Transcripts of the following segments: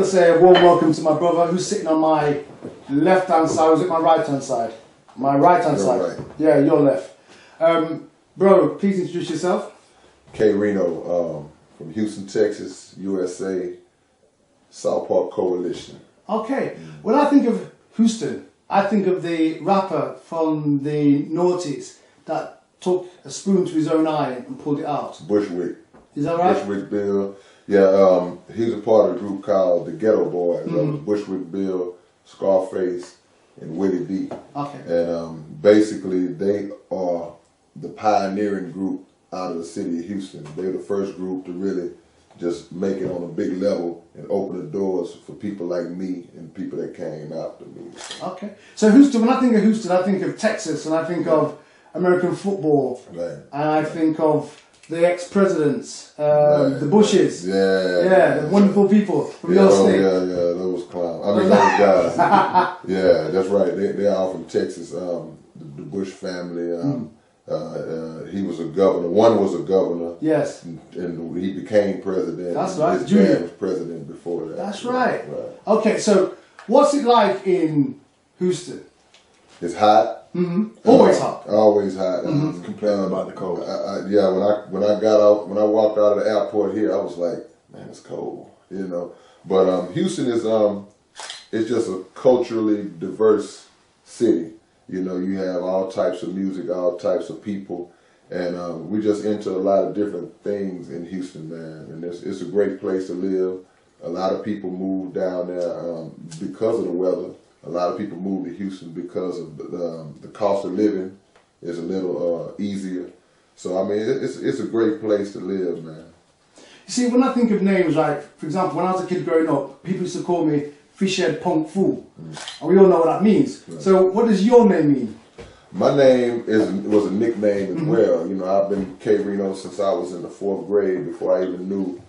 say a warm welcome to my brother who's sitting on my left-hand side. Was it my right-hand side? My right-hand side. Right. Yeah, your left. Bro, please introduce yourself. K-Rino from Houston, Texas, USA, South Park Coalition. Okay. When I think of Houston, I think of the rapper from the noughties that took a spoon to his own eye and pulled it out. Bushwick. Is that right? Bushwick Bill. Yeah, he was a part of a group called the Ghetto Boys. Bushwick Bill, Scarface, and Willie D. Okay. And basically, they are the pioneering group out of the city of Houston. They're the first group to really just make it on a big level and open the doors for people like me and people that came after me. Okay. So Houston, when I think of Houston, I think of Texas and I think of American football. Right. And I think of the ex-presidents, the Bushes. Yeah, the wonderful people from your state. Yeah, those clowns. I mean, those guys. Yeah, that's right. They're all from Texas. The Bush family. He was a governor. One was a governor. Yes. And he became president. That's right. His dad was president before that. That's right. Okay, so what's it like in Houston? It's hot. Always hot. Always hot. Complaining about the cold. Yeah, when I walked out of the airport here, I was like, man, it's cold, you know. But Houston is it's just a culturally diverse city. You know, you have all types of music, all types of people, and we just into a lot of different things in Houston, man. And it's a great place to live. A lot of people move down there because of the weather. A lot of people move to Houston because of the cost of living is a little easier. So, I mean, it's a great place to live, man. You see, when I think of names, like, for example, when I was a kid growing up, people used to call me Fishhead Punk Fool. And we all know what that means. Right. So, what does your name mean? My name was a nickname as well. You know, I've been K-Rino since I was in the 4th grade before I even knew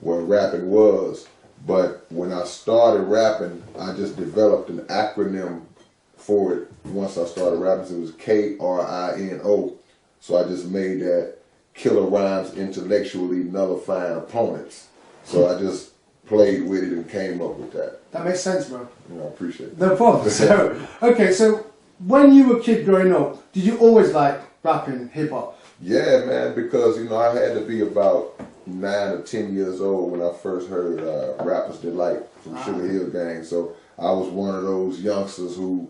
what rapping was. But when I started rapping, I just developed an acronym for it. Once I started rapping, so it was K-R-I-N-O. So I just made that killer rhymes intellectually nullifying opponents. So I just played with it and came up with that. That makes sense, bro. Yeah, I appreciate it. No problem. So, okay, so when you were a kid growing up, did you always like rapping, hip-hop? Yeah, man, because, you know, I had to be about 9 or 10 years old when I first heard Rappers Delight from Sugar Hill Gang. So I was one of those youngsters who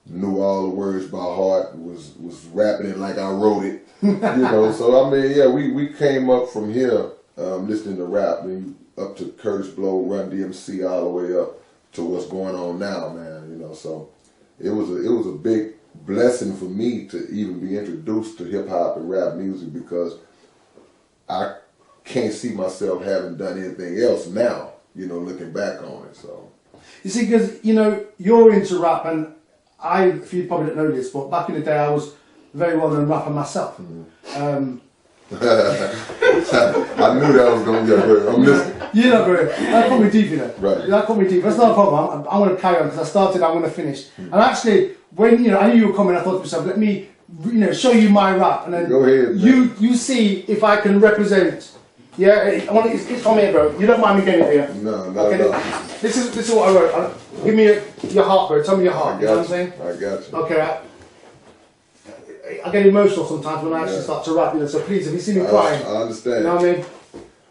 knew all the words by heart, was rapping it like I wrote it. You know, so I mean, yeah, we came up from here listening to rap, then up to Curtis Blow, Run DMC, all the way up to what's going on now, man. You know, so it was a big blessing for me to even be introduced to hip hop and rap music, because I can't see myself having done anything else now, you know, looking back on it. So you see, because, you know, you're into rap, and you probably don't know this, but back in the day I was a very well-known rapper myself. I knew that was going to be a good. I'm listening. You know, bro, that caught me deep, you know. Right. That caught me deep. That's not a problem. I'm going to carry on, because I started, I'm going to finish. And actually, when, you know, I knew you were coming, I thought to myself, let me, you know, show you my rap, and then go ahead, man. you see if I can represent. Yeah, it's from here, bro. You don't mind me getting it here? No, okay, no. This is what I wrote. Give me your heart, bro. Tell me your heart. You know what I'm saying? I got you. Okay. I get emotional sometimes when I actually start to rap, you know. So please, if you see me crying, I understand. You know what I mean?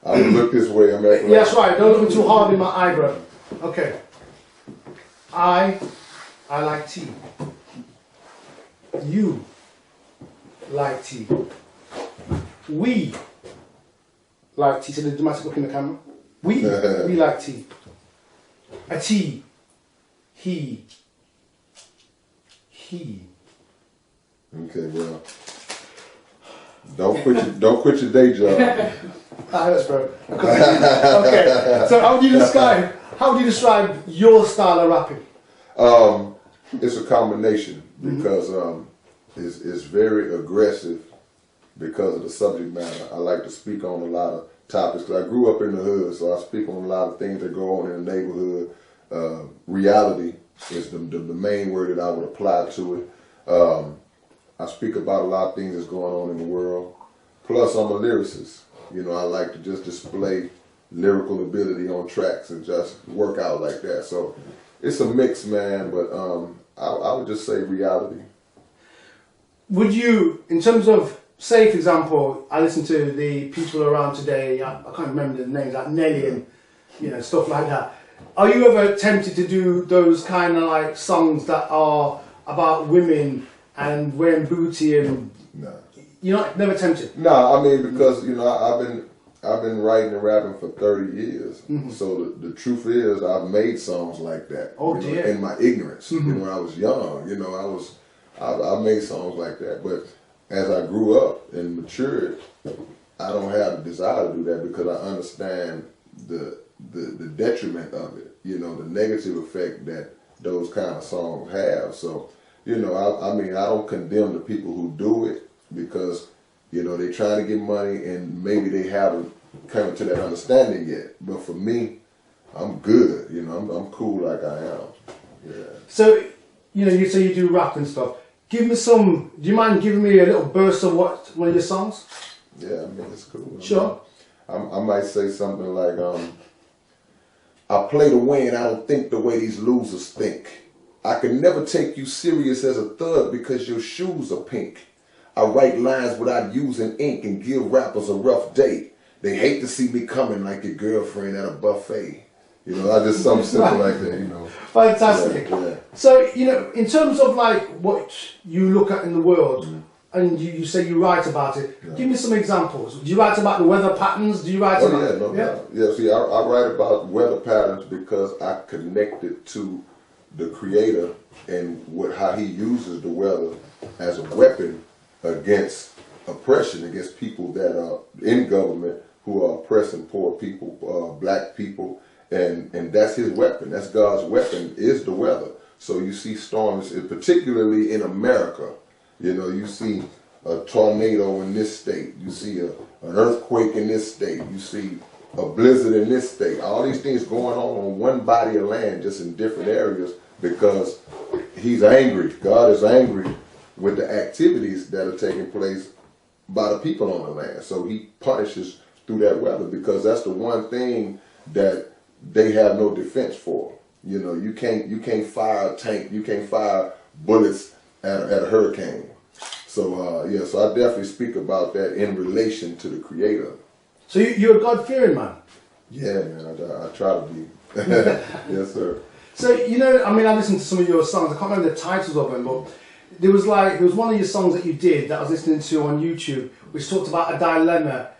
I'm gonna look this way. Yeah, that's right. Don't look too hard in my eye, bro. Okay. I like tea. You like tea. We like tea. So the dramatic look in the camera. We like tea. A tea. He. Okay, well, don't quit your day job. That hurts, bro. Okay. So how would you describe your style of rapping? It's a combination, because it's very aggressive because of the subject matter. I like to speak on a lot of topics, because I grew up in the hood, so I speak on a lot of things that go on in the neighborhood. Reality is the main word that I would apply to it. I speak about a lot of things that's going on in the world. Plus, I'm a lyricist. You know, I like to just display lyrical ability on tracks and just work out like that. So it's a mix, man, but I would just say reality. Would you, in terms of, say for example, I listen to the people around today, I can't remember the names, like Nelly and, you know, stuff like that. Are you ever tempted to do those kind of like songs that are about women and wearing booty and... No. You're not, never tempted? No, I mean, because, you know, I've been writing and rapping for 30 years. So the truth is, I've made songs like that. Oh, you know, in my ignorance. You know, when I was young, you know, I made songs like that. But as I grew up and matured, I don't have the desire to do that because I understand the detriment of it. You know, the negative effect that those kind of songs have. So, you know, I mean, I don't condemn the people who do it because, you know, they're trying to get money and maybe they haven't come to that understanding yet. But for me, I'm good. You know, I'm cool like I am. Yeah. So, you know, you say you do rap and stuff. Give me some, do you mind giving me a little burst of one of your songs? Yeah, I mean, it's cool. Sure. I might say something like, I play to win, I don't think the way these losers think. I can never take you serious as a thug because your shoes are pink. I write lines without using ink and give rappers a rough day. They hate to see me coming like your girlfriend at a buffet. You know, I just something simple like that, you know. Fantastic. Yeah, yeah. So, you know, in terms of like what you look at in the world, and you say you write about it, give me some examples. Do you write about the weather patterns? Do you write about... Yeah, see, I write about weather patterns because I connected to the creator and how he uses the weather as a weapon against oppression, against people that are in government who are oppressing poor people, black people, and that's his weapon. That's God's weapon, is the weather. So you see storms, particularly in America. You know, you see a tornado in this state. You see an earthquake in this state. You see a blizzard in this state. All these things going on one body of land, just in different areas, because he's angry. God is angry with the activities that are taking place by the people on the land. So he punishes through that weather because that's the one thing that they have no defense for. You know, you can't fire a tank, you can't fire bullets at a hurricane. So yeah, so I definitely speak about that in relation to the creator. So you're a God-fearing man? Yeah, man, I try to be. Yes, sir. So, you know, I mean, I listened to some of your songs. I can't remember the titles of them, but there was one of your songs that you did that I was listening to on YouTube, which talked about a dilemma.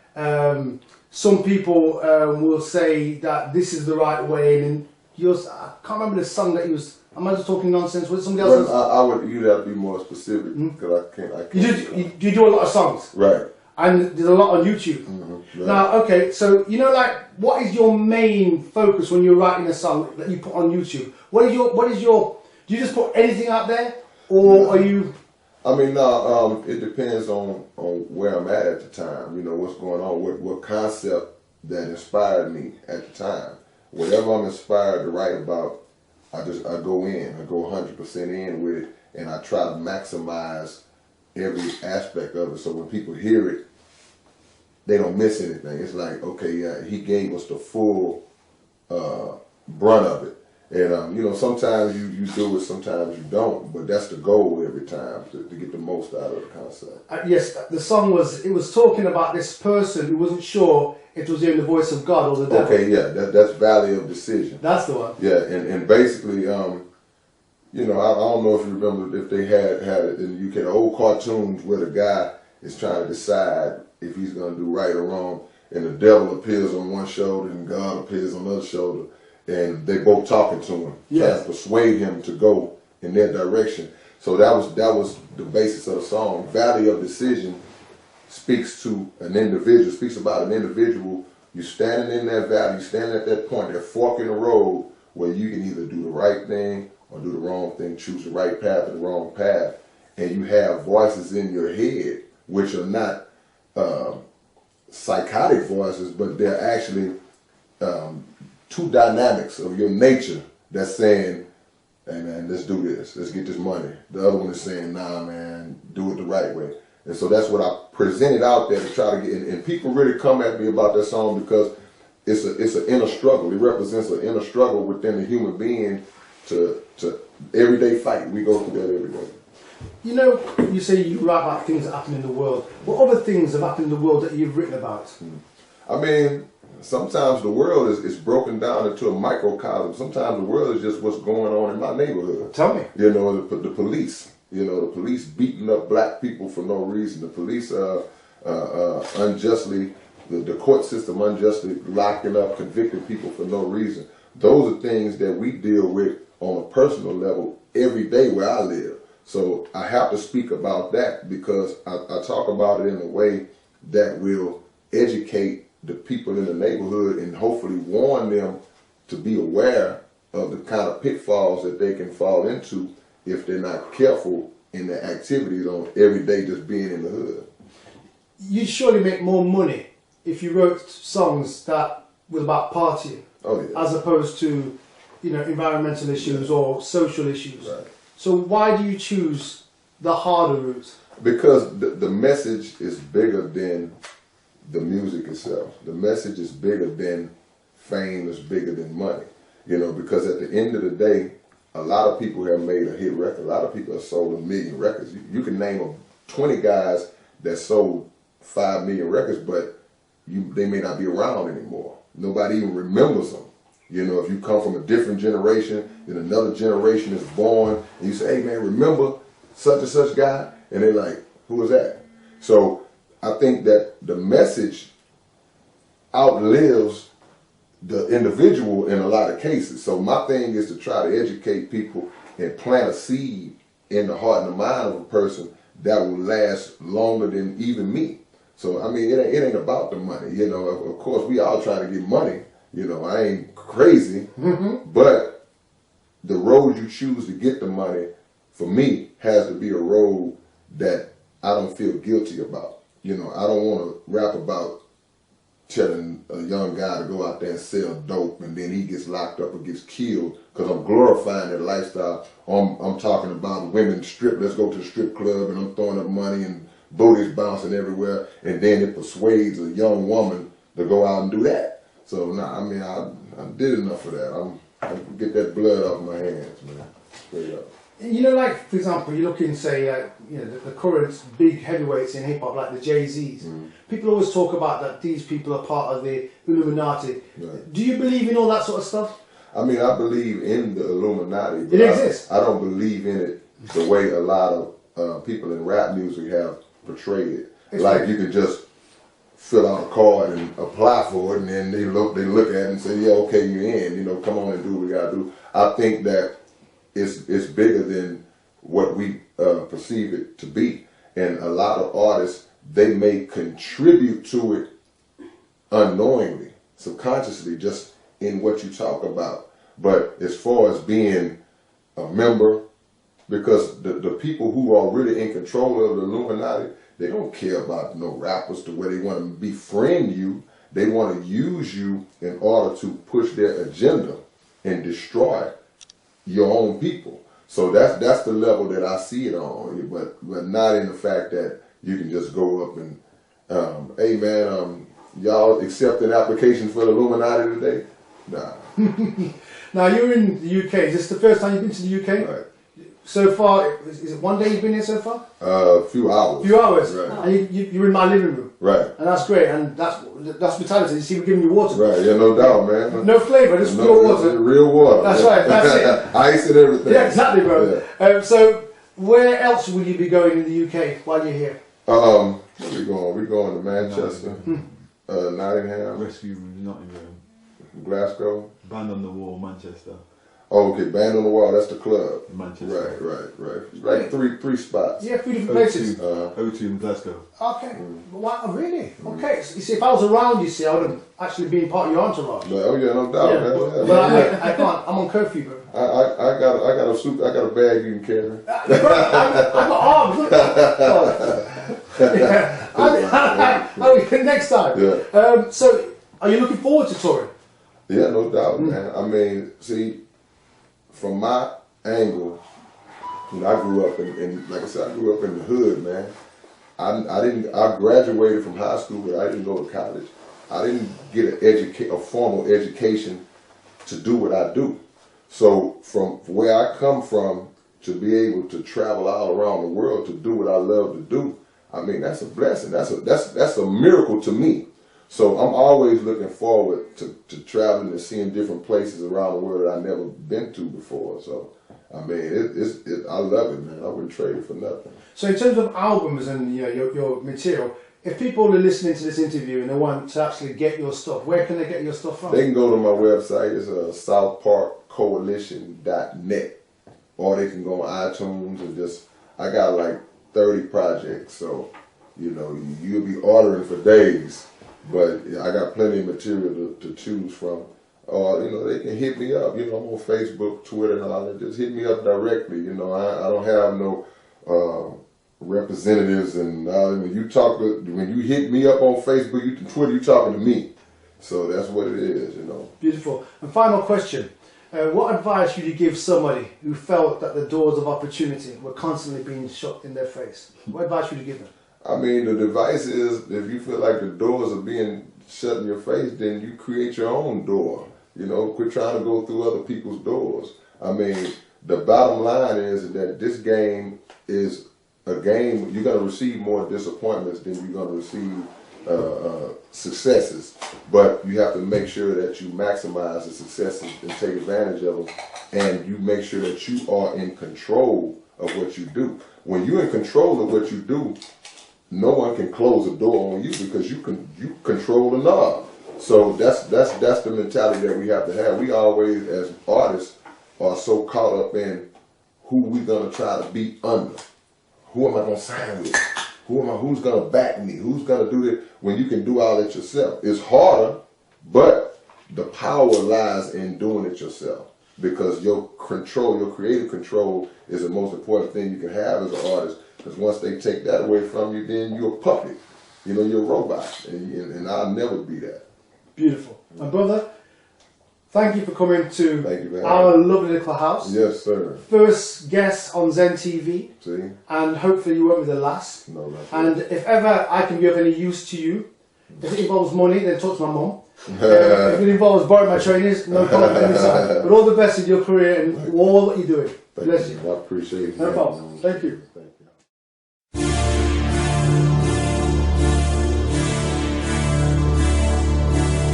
Some people will say that this is the right way, and yours, I can't remember the song that you was. Am I just talking nonsense? Was it somebody else's? Well, you'd have to be more specific because I can't. You do a lot of songs, right? And there's a lot on YouTube. Right. Now, okay, so you know, like, what is your main focus when you're writing a song that you put on YouTube? What is your? Do you just put anything out there, or are you? I mean, no. It depends on where I'm at the time. You know, what's going on, what concept that inspired me at the time. Whatever I'm inspired to write about, I go in. I go 100% in with it, and I try to maximize every aspect of it. So when people hear it, they don't miss anything. It's like, okay, yeah, he gave us the full brunt of it. And, you know, sometimes you do it, sometimes you don't, but that's the goal every time, to get the most out of the concept. Yes, the song was talking about this person who wasn't sure if it was hearing the voice of God or the devil. Okay, yeah, that's Valley of Decision. That's the one. Yeah, and basically, you know, I don't know if you remember if they had it in the UK, the old cartoons where the guy is trying to decide if he's going to do right or wrong, and the devil appears on one shoulder and God appears on the other shoulder. And they both talking to him, trying to persuade him to go in their direction. So that was the basis of the song. Valley of Decision speaks to an individual, speaks about an individual. You're standing in that valley, you're standing at that point, that fork in the road, where you can either do the right thing or do the wrong thing, choose the right path or the wrong path. And you have voices in your head, which are not psychotic voices, but they're actually two dynamics of your nature that's saying, hey man, let's do this, let's get this money. The other one is saying, nah man, do it the right way. And so that's what I presented out there to try to get, and people really come at me about that song because it's an inner struggle. It represents an inner struggle within the human being to everyday fight. We go through that every day. You know, you say you write about things that happen in the world. What other things have happened in the world that you've written about? I mean, sometimes the world is broken down into a microcosm. Sometimes the world is just what's going on in my neighborhood. Tell me. You know, the police. You know, the police beating up black people for no reason. The police unjustly, the court system unjustly locking up convicted people for no reason. Those are things that we deal with on a personal level every day where I live. So I have to speak about that because I talk about it in a way that will educate the people in the neighborhood and hopefully warn them to be aware of the kind of pitfalls that they can fall into if they're not careful in their activities on every day just being in the hood. You'd surely make more money if you wrote songs that was about partying, as opposed to, you know, environmental issues or social issues. Right. So why do you choose the harder route? Because the message is bigger than the music itself. The message is bigger than fame, is bigger than money. You know, because at the end of the day, a lot of people have made a hit record. A lot of people have sold 1 million records. You can name 20 guys that sold 5 million records, but they may not be around anymore. Nobody even remembers them. You know, if you come from a different generation, then another generation is born, and you say, hey man, remember such and such guy? And they're like, who is that? So I think that the message outlives the individual in a lot of cases. So my thing is to try to educate people and plant a seed in the heart and the mind of a person that will last longer than even me. So, I mean, it ain't about the money. You know, of course, we all try to get money. You know, I ain't crazy, but the road you choose to get the money, for me, has to be a road that I don't feel guilty about. You know, I don't want to rap about telling a young guy to go out there and sell dope and then he gets locked up or gets killed because I'm glorifying that lifestyle. I'm talking about women strip, let's go to the strip club and I'm throwing up money and booties bouncing everywhere, and then it persuades a young woman to go out and do that. So, nah, I mean, I did enough of that. I get that blood off my hands, man. Straight up. You know, like, for example, you look in, say, you know, the current big heavyweights in hip-hop, like the Jay-Z's. People always talk about that these people are part of the Illuminati. Right. Do you believe in all that sort of stuff? I mean, I believe in the Illuminati. It exists. I don't believe in it the way a lot of people in rap music have portrayed it. Like you could just fill out a card and apply for it, and then they look at it and say, yeah, okay, you're in. You know, come on and do what we gotta do. I think that it's bigger than what we perceive it to be, and a lot of artists, they may contribute to it unknowingly, subconsciously, just in what you talk about. But as far as being a member, because the people who are really in control of the Illuminati, they don't care about no rappers to where they want to befriend you. They want to use you in order to push their agenda and destroy your own people. So that's the level that I see it on, but not in the fact that you can just go up and, hey man, y'all accept an application for the Illuminati today? Nah. Now you're in the UK. Is this the first time you've been to the UK? Right. So far, is it one day you've been here so far? A few hours. Few hours. Right. And you're in my living room. Right. And that's great. And that's hospitality. You see, we're giving you water. Right. Yeah, no doubt, man. No flavour, just pure water. Real water. That's right. That's it. Ice and everything. Yeah, exactly, bro. Yeah. So, where else will you be going in the UK while you're here? Where we going? We're going to Manchester, Nottingham, Rescue Room, Nottingham, Glasgow. Band on the Wall, Manchester. Oh, okay, Band on the Wall, that's the club. Manchester. Right. Like three spots. Yeah, 3 different places. O2 in Glasgow. Okay. Wow, really? Okay. So, you see, if I was around, you see, I would have actually been part of your entourage. Oh yeah, no doubt. Yeah, but I can't. I'm on curfew, bro. I got a soup. I got a bag you can carry. Bro, I've got arms. Look. Yeah. Next time. Yeah. So, are you looking forward to touring? Yeah, no doubt, man. I mean, see, from my angle, you know, I grew up in, like I said, I grew up in the hood, man. I graduated from high school, but I didn't go to college. I didn't get a formal education to do what I do. So from where I come from, to be able to travel all around the world to do what I love to do, I mean, that's a blessing. That's a miracle to me. So I'm always looking forward to traveling and seeing different places around the world that I've never been to before. So I mean, I love it, man. I wouldn't trade it for nothing. So in terms of albums and your material, if people are listening to this interview and they want to actually get your stuff, where can they get your stuff from? They can go to my website. It's southparkcoalition.net, or they can go on iTunes and I got like 30 projects, so you'll be ordering for days. But I got plenty of material to choose from. Or they can hit me up. I'm on Facebook, Twitter, and all that. Just hit me up directly. I don't have no representatives, and when you hit me up on Facebook, Twitter, you talking to me. So that's what it is. Beautiful. And final question: what advice would you give somebody who felt that the doors of opportunity were constantly being shut in their face? What advice would you give them? I mean, the advice is, if you feel like the doors are being shut in your face, then you create your own door. Quit trying to go through other people's doors. I mean, the bottom line is that this game is a game, you're going to receive more disappointments than you're going to receive successes. But you have to make sure that you maximize the successes and take advantage of them. And you make sure that you are in control of what you do. When you're in control of what you do, no one can close a door on you because you control the knob. So that's the mentality that we have to have. We always, as artists, are so caught up in who we're gonna try to be under. Who am I gonna sign with? Who's gonna back me? Who's gonna do it? When you can do all that yourself, it's harder, but the power lies in doing it yourself. Because your creative control, is the most important thing you can have as an artist. Because once they take that away from you, then you're a puppet. You're a robot, and I'll never be that. Beautiful. My brother, thank you for coming to our lovely little house. Yes, sir. First guest on ZeNTV. See? And hopefully you won't be the last. No, and if ever I can be of any use to you, if it involves money, then talk to my mum. If it involves borrowing my trainers, no problem. But all the best in your career and all that you're doing. Bless you. I appreciate it. No problem. Thank you. Thank you.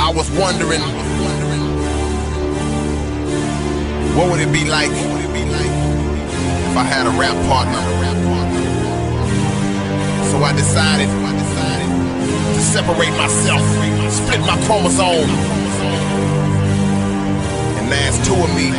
I was wondering, what would it be like if I had a rap partner? So I decided to separate myself, split my chromosome, and last two of me